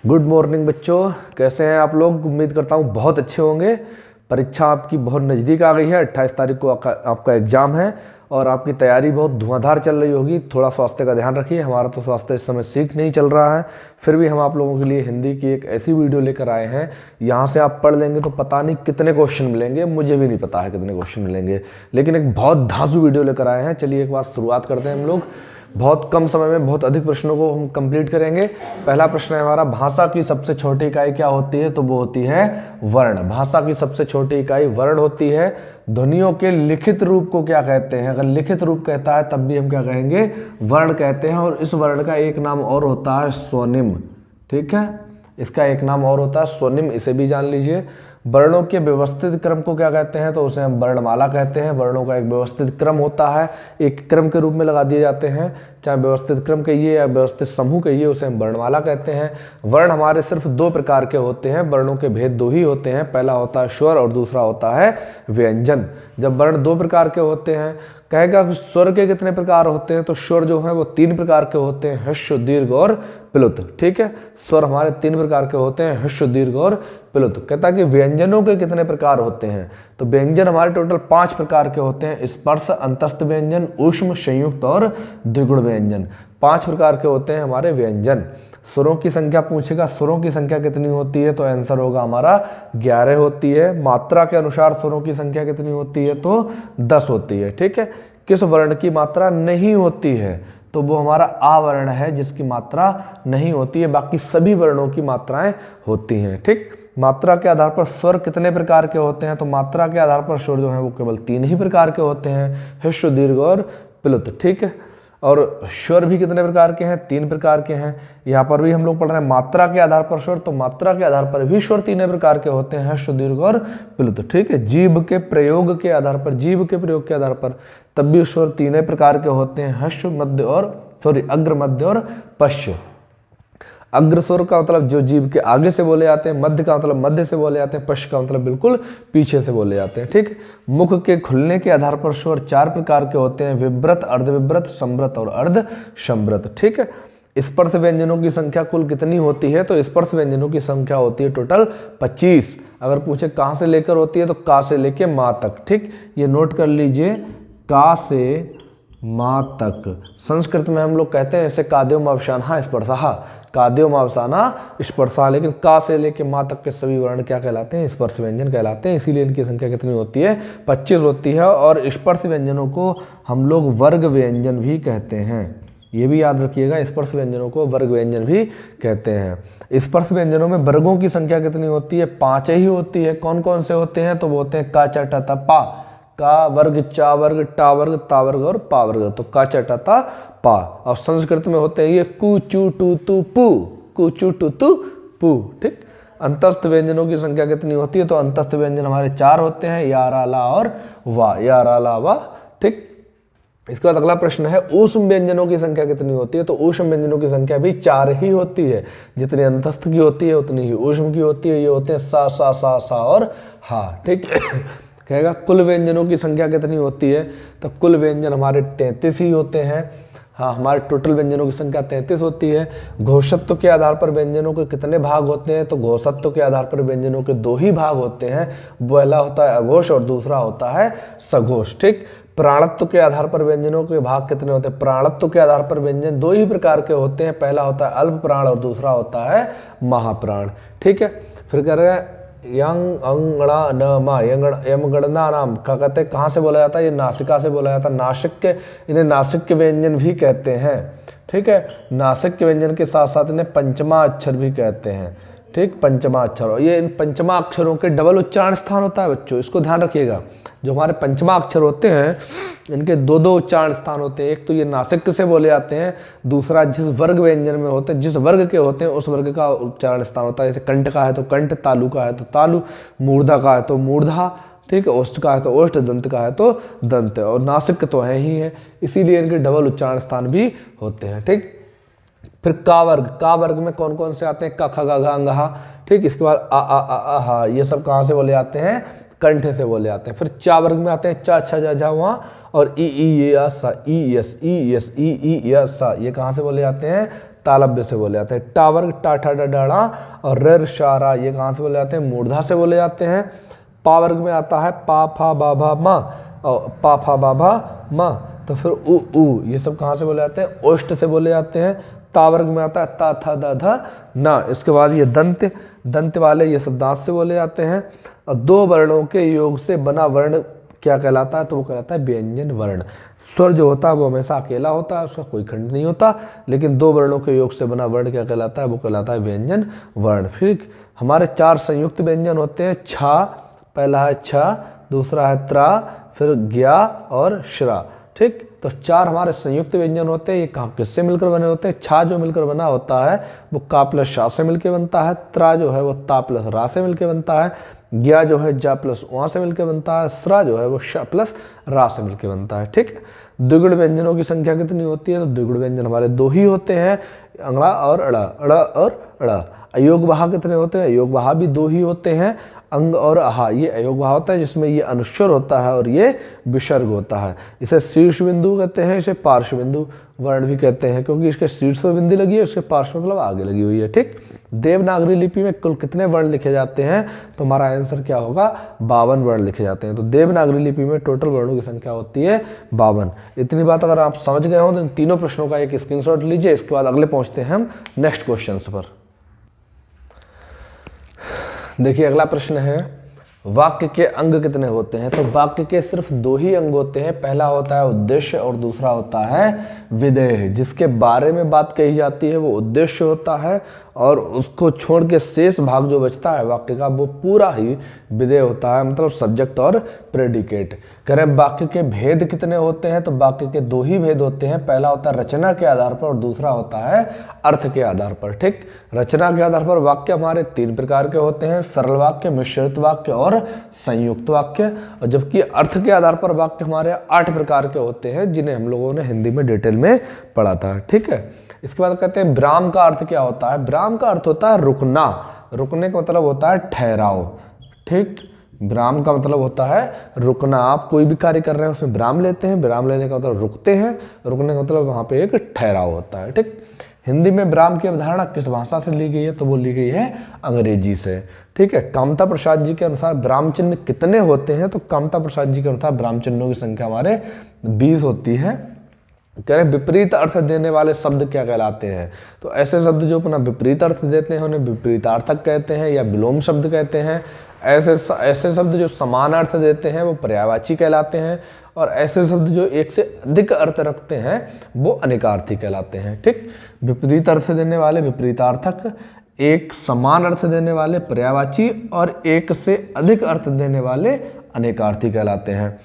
Good morning बच्चों, कैसे हैं आप लोग। उम्मीद करता हूँ बहुत अच्छे होंगे। परीक्षा आपकी बहुत नज़दीक आ गई है। 28 तारीख को आपका एग्ज़ाम है और आपकी तैयारी बहुत धुआंधार चल रही होगी। थोड़ा स्वास्थ्य का ध्यान रखिए। हमारा तो स्वास्थ्य इस समय ठीक नहीं चल रहा है, फिर भी हम आप लोगों के लिए हिंदी की एक ऐसी वीडियो लेकर आए हैं। यहाँ से आप पढ़ लेंगे तो पता नहीं कितने क्वेश्चन मिलेंगे, मुझे भी नहीं पता है कितने क्वेश्चन मिलेंगे, लेकिन एक बहुत धांसू वीडियो लेकर आए हैं। चलिए एक बार शुरुआत करते हैं हम लोग। बहुत कम समय में बहुत अधिक प्रश्नों को हम कंप्लीट करेंगे। पहला प्रश्न है हमारा, भाषा की सबसे छोटी इकाई क्या होती है? तो वो होती है वर्ण। भाषा की सबसे छोटी इकाई वर्ण होती है। ध्वनियों के लिखित रूप को क्या कहते हैं? अगर लिखित रूप कहता है तब भी हम क्या कहेंगे? वर्ण कहते हैं। और इस वर्ण का एक नाम और होता है स्वनिम। ठीक है, इसका एक नाम और होता है स्वनिम, इसे भी जान लीजिए। वर्णों के व्यवस्थित क्रम को क्या कहते हैं? तो उसे हम वर्णमाला कहते हैं। वर्णों का एक व्यवस्थित क्रम होता है, एक क्रम के रूप में लगा दिए जाते हैं, चाहे व्यवस्थित क्रम कहिए या व्यवस्थित समूह कहिए, उसे हम वर्णमाला कहते हैं। वर्ण हमारे सिर्फ दो प्रकार के होते हैं। वर्णों के भेद दो ही होते हैं, पहला होता है स्वर और दूसरा होता है व्यंजन। जब वर्ण दो प्रकार के होते हैं, कहेगा कि स्वर के कितने प्रकार होते हैं? तो स्वर जो है वो 3 प्रकार के होते हैं, ह्रस्व, दीर्घ और प्लुत। ठीक है, स्वर हमारे 3 प्रकार के होते हैं, ह्रस्व, दीर्घ और प्लुत। कहता है कि व्यंजनों के कितने प्रकार होते हैं? तो व्यंजन हमारे टोटल 5 प्रकार के होते हैं। स्पर्श, अंतस्थ व्यंजन, ऊष्म, संयुक्त और द्विगुण व्यंजन। 5 प्रकार के होते हैं हमारे व्यंजन। स्वरों की संख्या पूछेगा, स्वरों की संख्या कितनी होती है? तो आंसर होगा हमारा 11 होती है। मात्रा के अनुसार स्वरों की संख्या कितनी होती है? तो 10 होती है। ठीक है, किस वर्ण की मात्रा नहीं होती है? तो वो हमारा आ वर्ण है, जिसकी मात्रा नहीं होती है। बाकी सभी वर्णों की मात्राएं होती हैं। ठीक, मात्रा के आधार पर स्वर कितने प्रकार के होते हैं? तो मात्रा के आधार पर स्वर जो है वो केवल 3 ही प्रकार के होते हैं, ह्रस्व, दीर्घ और प्लुत। ठीक है, और स्वर भी कितने प्रकार के हैं? 3 प्रकार के हैं। यहाँ पर भी हम लोग पढ़ रहे हैं मात्रा के आधार पर स्वर, तो मात्रा के आधार पर भी स्वर 3 प्रकार के होते हैं, ह्रस्व, दीर्घ और प्लुत। ठीक है, जीभ के प्रयोग के आधार पर, जीभ के प्रयोग के आधार पर तब भी स्वर 3 प्रकार के होते हैं, ह्रस्व, मध्य और अग्र, मध्य और पश्च। अग्र स्वर का मतलब जो जीभ के आगे से बोले जाते हैं, मध्य का मतलब मध्य से बोले जाते हैं, पश्च का मतलब बिल्कुल पीछे से बोले जाते हैं। ठीक, मुख के खुलने के आधार पर स्वर 4 प्रकार के होते हैं, विव्रत, अर्धविव्रत, संवृत और अर्ध संवृत। ठीक है, स्पर्श व्यंजनों की संख्या कुल कितनी होती है? तो स्पर्श व्यंजनों की संख्या होती है टोटल 25। अगर पूछे कहाँ से लेकर होती है, तो का से लेके माँ तक। ठीक, ये नोट कर लीजिए, का से माँ तक। संस्कृत में हम लोग कहते हैं इसे काद्योमावसाना स्पर्शः, काद्योमावसाना स्पर्शः, लेकिन का से लेके माँ तक के सभी वर्ण क्या कहलाते हैं? स्पर्श व्यंजन कहलाते हैं। इसीलिए इनकी संख्या कितनी होती है? 25 होती है। और स्पर्श व्यंजनों को हम लोग वर्ग व्यंजन भी कहते हैं, ये भी याद रखिएगा। स्पर्श व्यंजनों को वर्ग व्यंजन भी कहते हैं। स्पर्श व्यंजनों में वर्गों की संख्या कितनी होती है? 5 ही होती है। कौन कौन से होते हैं? तो वो होते हैं का, च, ट, त, पा। का वर्ग, चा वर्ग, टा वर्ग, ता वर्ग और पा वर्ग। तो का, च, ट, ता, पा। और संस्कृत में होते हैं ये कु, चु, टू, तु, पु, कु, चु, टू, तु, पु। ठीक, अंतस्थ व्यंजनों की संख्या कितनी होती है? तो अंतस्थ व्यंजन हमारे 4 होते हैं, या, रा, ला और वा, या, रा, ला, वा। ठीक, इसके बाद अगला प्रश्न है, ऊष्म व्यंजनों की संख्या कितनी होती है? तो ऊष्म व्यंजनों की संख्या भी 4 ही होती है। जितनी अंतस्थ की होती है उतनी ही ऊष्म की होती है। ये होते हैं सा, सा, सा, सा और हा। ठीक, कहेगा कुल व्यंजनों की संख्या कितनी होती है? तो कुल व्यंजन हमारे 33 ही होते हैं। हाँ, हमारे टोटल व्यंजनों की संख्या 33 होती है। घोषत्व के आधार पर व्यंजनों के कितने भाग होते हैं? तो घोषत्व के आधार पर व्यंजनों के 2 ही भाग होते हैं। पहला होता है अघोष और दूसरा होता है सघोष। ठीक, प्राणत्व के आधार पर व्यंजनों के भाग कितने होते हैं? प्राणत्व के आधार पर व्यंजन 2 ही प्रकार के होते हैं, पहला होता है अल्प प्राण और दूसरा होता है महाप्राण। ठीक है, फिर कह रहे हैं यंग, अंगड़ा, न, मा, यम गणना नाम का कहते हैं, कहाँ से बोला जाता है? ये नासिका से बोला जाता है। नासिक के, इन्हें नासिक के व्यंजन भी कहते हैं। ठीक है, नासिक के व्यंजन के साथ साथ इन्हें पंचमा अक्षर भी कहते हैं। ठीक, पंचमा अक्षर, ये इन पंचमा अक्षरों के डबल उच्चारण स्थान होता है बच्चों, इसको ध्यान रखिएगा। जो हमारे पंचमा अक्षर होते हैं इनके 2-2 उच्चारण स्थान होते हैं। एक तो ये नासिक से बोले जाते हैं, दूसरा जिस वर्ग व्यंजन में होते हैं, जिस वर्ग के होते हैं उस वर्ग का उच्चारण स्थान होता है। जैसे कंठ का है तो कंठ, तालु का है तो तालु, मूर्धा का है तो मूर्धा। ठीक है, ओष्ठ का है तो ओष्ठ, दंत का है तो दंत, और नासिक तो है ही है, इसीलिए इनके डबल उच्चारण स्थान भी होते हैं। ठीक, फिर का वर्ग, का वर्ग में कौन कौन से आते हैं? क, ख, ग, घ, अंग, ह। ठीक, इसके बाद आ, आ, आ, आ, हा, ये सब कहाँ से बोले जाते हैं? कंठ से बोले जाते हैं। फिर चा वर्ग में आते हैं चा, छ, जा, झा, वहाँ, और ई, ये, सा, ई, यस, ई, यस, ई, या, सा, ये कहाँ से बोले जाते हैं? तालव्य से बोले जाते हैं। टावर्ग टा ठा डा डाड़ा और रे शा रा, ये कहाँ से बोले जाते हैं? मूर्धा से बोले जाते हैं। पा वर्ग में आता है पा फा बा भा मा, और पा फा बा भा मा, तो फिर उ, ये सब कहाँ से बोले जाते हैं? ओष्ठ से बोले जाते हैं। ता वर्ग में आता है ता था दा धा ना। इसके बाद ये दंत वाले, ये सब दांत से बोले जाते हैं। और दो वर्णों के योग से बना वर्ण क्या कहलाता है? तो वो कहलाता है व्यंजन वर्ण। स्वर जो होता है वो हमेशा अकेला होता है, उसका कोई खंड नहीं होता, लेकिन दो वर्णों के योग से बना वर्ण क्या कहलाता है? वो कहलाता है व्यंजन वर्ण। फिर हमारे 4 संयुक्त व्यंजन होते हैं। छा, पहला है छ, दूसरा है त्रा, फिर ज्ञा और श्रा। ठीक, तो 4 हमारे संयुक्त व्यंजन होते हैं। ये कहाँ किससे मिलकर बने होते हैं? छा जो मिलकर बना होता है वो का प्लस शा से मिलकर बनता है। त्रा जो है वो ता प्लस रा से मिलकर बनता है। ज्ञा जो है जा प्लस उआ से मिलकर बनता है। श्रा जो है वो श प्लस रा से मिलकर बनता है। ठीक है, द्विगुण व्यंजनों की संख्या कितनी होती है? तो द्विगुण व्यंजन हमारे 2 ही होते हैं, अंगड़ा और अड़ा, अड़ा और अड़ा। अयोग बहा कितने होते हैं? अयोग बहा भी 2 ही होते हैं, अंग और आहा। ये अयोग बहा होता है जिसमें ये अनुस्वर होता है और ये विसर्ग होता है। इसे शीर्ष बिंदु कहते हैं, इसे पार्श्व बिंदु वर्ण भी कहते हैं, क्योंकि इसके शीर्ष पर बिंदु लगी है, उसके पार्श्व मतलब आगे लगी हुई है। ठीक, देवनागरी लिपि में कुल कितने वर्ण लिखे जाते हैं? तो हमारा आंसर क्या होगा? 52 वर्ण लिखे जाते हैं। तो देवनागरी लिपि में टोटल वर्णों की संख्या होती है 52। इतनी बात अगर आप समझ गए हो तो इन तीनों प्रश्नों का एक स्क्रीनशॉट लीजिए। इसके बाद अगले पहुंचते हैं हम नेक्स्ट क्वेश्चन पर। देखिए अगला प्रश्न है, वाक्य के अंग कितने होते हैं? तो वाक्य के सिर्फ 2 ही अंग होते हैं। पहला होता है उद्देश्य और दूसरा होता है विधेय। जिसके बारे में बात कही जाती है वो उद्देश्य होता है, और उसको छोड़ के शेष भाग जो बचता है वाक्य का वो पूरा ही विधेय होता है, मतलब सब्जेक्ट और प्रेडिकेट। कह रहे वाक्य के भेद कितने होते हैं? तो वाक्य के 2 ही भेद होते हैं। पहला होता है रचना के आधार पर और दूसरा होता है अर्थ के आधार पर। ठीक, रचना के आधार पर वाक्य हमारे 3 प्रकार के होते हैं, सरल वाक्य, मिश्रित वाक्य और संयुक्त वाक्य। और जबकि अर्थ के आधार पर वाक्य हमारे 8 प्रकार के होते हैं, जिन्हें हम लोगों ने हिंदी में डिटेल में पढ़ा था। ठीक है, इसके बाद कहते हैं विराम का अर्थ क्या होता है? विराम का अर्थ होता है रुकना। रुकने का मतलब होता है ठहराव। ठीक, विराम का मतलब होता है रुकना। आप कोई भी कार्य कर रहे हैं उसमें विराम लेते हैं, विराम लेने का मतलब रुकते हैं, रुकने का मतलब वहाँ पे एक ठहराव होता है। ठीक, हिंदी में विराम की अवधारणा किस भाषा से ली गई है? तो वो ली गई है अंग्रेजी से। ठीक है, कामता प्रसाद जी के अनुसार विराम चिन्ह कितने होते हैं? तो कामता प्रसाद जी के अनुसार विराम चिन्हों की संख्या हमारे 20 होती है। कह रहे विपरीत अर्थ देने वाले शब्द क्या कहलाते हैं? तो ऐसे शब्द जो अपना विपरीत अर्थ देते हैं उन्हें विपरीतार्थक कहते हैं या विलोम शब्द कहते हैं। ऐसे शब्द जो समान अर्थ देते हैं वो पर्यायवाची कहलाते हैं, और ऐसे शब्द जो एक से अधिक अर्थ रखते हैं वो अनेकार्थी कहलाते हैं। ठीक, विपरीत अर्थ देने वाले विपरीतार्थक, एक समान अर्थ देने वाले पर्यायवाची और एक से अधिक अर्थ देने वाले अनेकार्थी कहलाते हैं।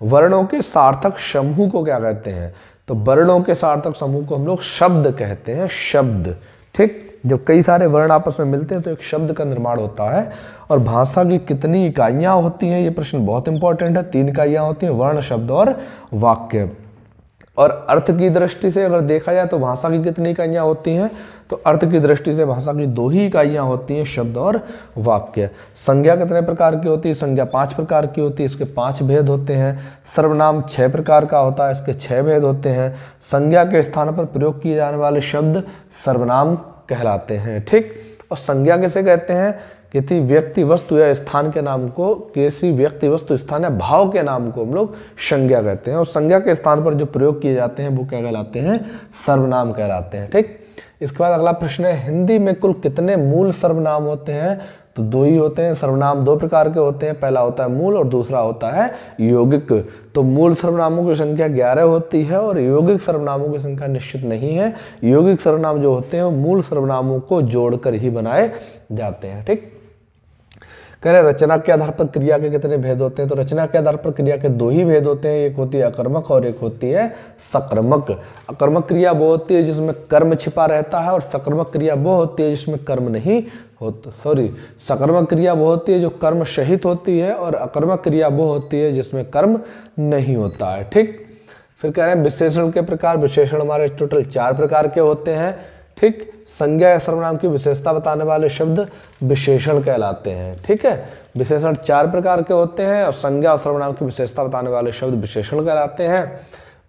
वर्णों के सार्थक समूह को क्या कहते हैं? तो वर्णों के सार्थक समूह को हम लोग शब्द कहते हैं, शब्द। ठीक, जब कई सारे वर्ण आपस में मिलते हैं तो एक शब्द का निर्माण होता है। और भाषा की कितनी इकाइयाँ होती हैं? ये प्रश्न बहुत इंपॉर्टेंट है। 3 इकाइयाँ होती हैं, वर्ण, शब्द और वाक्य। और अर्थ की दृष्टि से अगर देखा जाए तो भाषा की कितनी इकाइयाँ होती हैं? तो अर्थ की दृष्टि से भाषा की 2 ही इकाइयाँ होती हैं, शब्द और वाक्य। संज्ञा कितने प्रकार की होती है? संज्ञा 5 प्रकार की होती है, इसके 5 भेद होते हैं। सर्वनाम 6 प्रकार का होता है, इसके 6 भेद होते हैं। संज्ञा के स्थान पर प्रयोग किए जाने वाले शब्द सर्वनाम कहलाते हैं। ठीक, और संज्ञा किसे कहते हैं? किसी व्यक्ति, वस्तु या स्थान के नाम को, किसी व्यक्ति, वस्तु, स्थान या भाव के नाम को हम लोग संज्ञा कहते हैं। और संज्ञा के स्थान पर जो प्रयोग किए जाते हैं वो क्या कहलाते हैं? सर्वनाम कहलाते हैं। ठीक, इसके बाद अगला प्रश्न है, हिंदी में कुल कितने मूल सर्वनाम होते हैं? तो 2 ही होते हैं। सर्वनाम 2 प्रकार के होते हैं, पहला होता है मूल और दूसरा होता है यौगिक। तो मूल सर्वनामों की संख्या 11 होती है और यौगिक सर्वनामों की संख्या निश्चित नहीं है। यौगिक सर्वनाम जो होते हैं वो मूल सर्वनामों को जोड़कर ही बनाए जाते हैं। ठीक, कह रहे रचना के आधार पर क्रिया के कितने भेद होते हैं? तो रचना के आधार पर क्रिया के 2 ही भेद होते हैं, एक होती है अकर्मक और एक होती है सकर्मक। अकर्मक क्रिया वो होती है जिसमें कर्म छिपा रहता है, और सकर्मक क्रिया वो होती है जिसमें कर्म नहीं होता। सकर्मक क्रिया वो होती है जो कर्म सहित होती है, और अकर्मक क्रिया वो होती है जिसमें कर्म नहीं होता है। ठीक, फिर कह रहे हैं विशेषण के प्रकार। विशेषण हमारे टोटल 4 प्रकार के होते हैं। ठीक, संज्ञा या सर्वनाम की विशेषता बताने वाले शब्द विशेषण कहलाते हैं। ठीक है, विशेषण 4 प्रकार के होते हैं और संज्ञा और सर्वनाम की विशेषता बताने वाले शब्द विशेषण कहलाते हैं।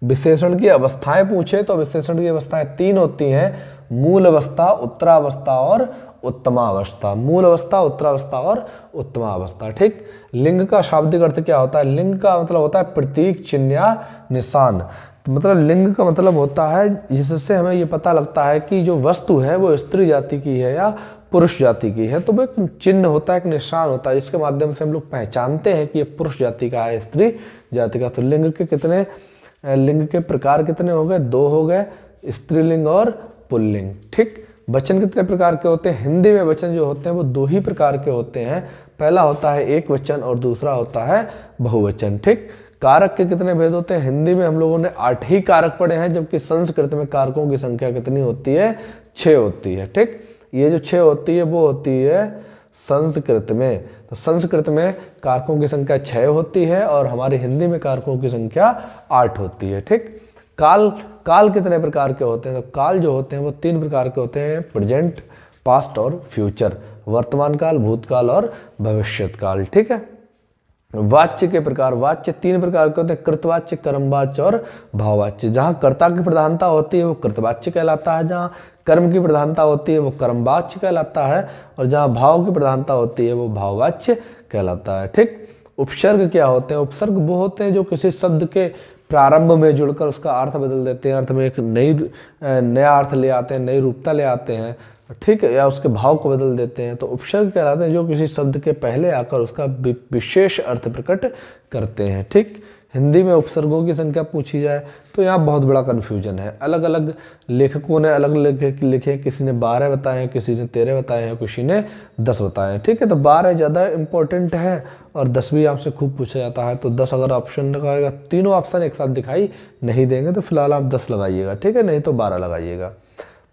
विशेषण की अवस्थाएं पूछे तो विशेषण की अवस्थाएं 3 होती हैं, मूल अवस्था, उत्तरावस्था और उत्तमावस्था। मूल अवस्था, उत्तरावस्था और उत्तमावस्था। ठीक। लिंग का शाब्दिक अर्थ क्या होता है? लिंग का मतलब होता है प्रतीक, चिन्ह या निशान। तो मतलब लिंग का मतलब होता है जिससे हमें ये पता लगता है कि जो वस्तु है वो स्त्री जाति की है या पुरुष जाति की है। तो वो एक चिन्ह होता है, एक निशान होता है जिसके माध्यम से हम लोग पहचानते हैं कि ये पुरुष जाति का है, स्त्री जाति का। तो लिंग के कितने, लिंग के प्रकार कितने हो गए? 2 हो गए, स्त्रीलिंग और पुल्लिंग। ठीक। वचन कितने प्रकार के होते हैं? हिंदी में वचन जो होते हैं वो 2 ही प्रकार के होते हैं। पहला होता है एक वचन और दूसरा होता है बहुवचन। ठीक। कारक के कितने भेद होते हैं? हिंदी में हम लोगों ने 8 ही कारक पढ़े हैं, जबकि संस्कृत में कारकों की संख्या कितनी होती है? 6 होती है। ठीक। ये जो 6 होती है वो होती है संस्कृत में। तो संस्कृत में कारकों की संख्या 6 होती है और हमारी हिंदी में कारकों की संख्या 8 होती है। ठीक। काल कितने प्रकार के होते हैं? तो काल जो होते हैं वो 3 प्रकार के होते हैं, प्रेजेंट, पास्ट और फ्यूचर। वर्तमान काल, भूतकाल और भविष्यत काल। ठीक है। वाच्य के प्रकार, वाच्य 3 प्रकार के होते हैं, कृतवाच्य, कर्मवाच्य और भाववाच्य। जहां कर्ता की प्रधानता होती है वो कृतवाच्य कहलाता है, जहां कर्म की प्रधानता होती है वो कर्मवाच्य कहलाता है, और जहां भाव की प्रधानता होती है वो भाववाच्य कहलाता है। ठीक। उपसर्ग क्या होते हैं? उपसर्ग वो होते हैं जो किसी शब्द के प्रारंभ में जुड़कर उसका अर्थ बदल देते हैं, अर्थ में एक नया अर्थ ले आते हैं, नई रूपता ले आते हैं। ठीक है। या उसके भाव को बदल देते हैं। तो उपसर्ग कहलाते हैं जो किसी शब्द के पहले आकर उसका विशेष अर्थ प्रकट करते हैं। ठीक। हिंदी में उपसर्गों की संख्या पूछी जाए तो यहाँ बहुत बड़ा कन्फ्यूजन है। अलग अलग लेखकों ने अलग अलग लिखे, किसी ने 12 बताए हैं, किसी ने 13 बताए हैं, किसी ने 10 बताए हैं। ठीक है। तो 12 ज़्यादा इंपॉर्टेंट है और 10 भी आपसे खूब पूछा जाता है। तो 10 अगर ऑप्शन लगाएगा, तीनों ऑप्शन एक साथ दिखाई नहीं देंगे तो फिलहाल आप 10 लगाइएगा। ठीक है। नहीं तो 12 लगाइएगा।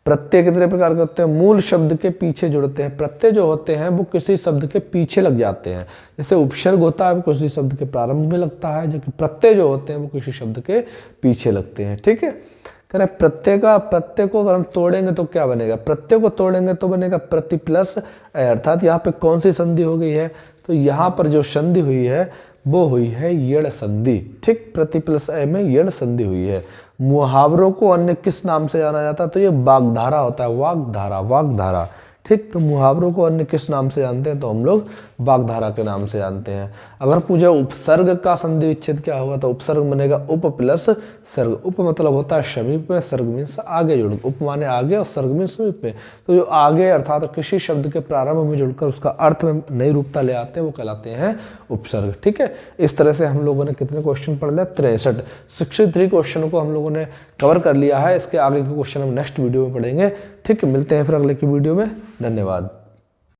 प्रत्यय कितने प्रकार के होते हैं? मूल शब्द के पीछे जुड़ते हैं। प्रत्यय जो होते हैं वो किसी शब्द के पीछे लग जाते हैं। जैसे उपसर्ग होता है वो किसी शब्द के प्रारंभ में लगता है, जबकि प्रत्यय जो होते हैं वो किसी शब्द के पीछे लगते हैं। ठीक है। कह रहे प्रत्यय को अगर हम तोड़ेंगे तो क्या बनेगा? प्रत्यय को तोड़ेंगे तो बनेगा प्रति प्लस अ, अर्थात यहाँ पे कौन सी संधि हो गई है? तो यहाँ पर जो संधि हुई है वो हुई है यण संधि। ठीक। प्रति प्लस अ में यण संधि हुई है। मुहावरों को अन्य किस नाम से जाना जाता है? तो ये वाग्धारा होता है, वाग्धारा, वाग्धारा। ठीक। तो मुहावरों को अन्य किस नाम से जानते हैं? तो हम लोग वाग्धारा के नाम से जानते हैं। अगर पूछे उपसर्ग का संधि विच्छेद क्या होगा? तो उपसर्ग बनेगा उप प्लस सर्ग। उप मतलब होता है समीप में, सर्ग मीन्स आगे जुड़, उप माने आगे और सर्ग मीन्स समीप में। तो जो आगे अर्थात तो किसी शब्द के प्रारंभ में जुड़कर उसका अर्थ में नई रूपता ले आते हैं वो कहलाते हैं उपसर्ग। ठीक है। इस तरह से हम लोगों ने कितने क्वेश्चन पढ़ लिया? 63। 63 क्वेश्चनों को हम लोगों ने कवर कर लिया है। इसके आगे के क्वेश्चन हम नेक्स्ट वीडियो में पढ़ेंगे। ठीक है। मिलते हैं फिर अगले की वीडियो में। धन्यवाद।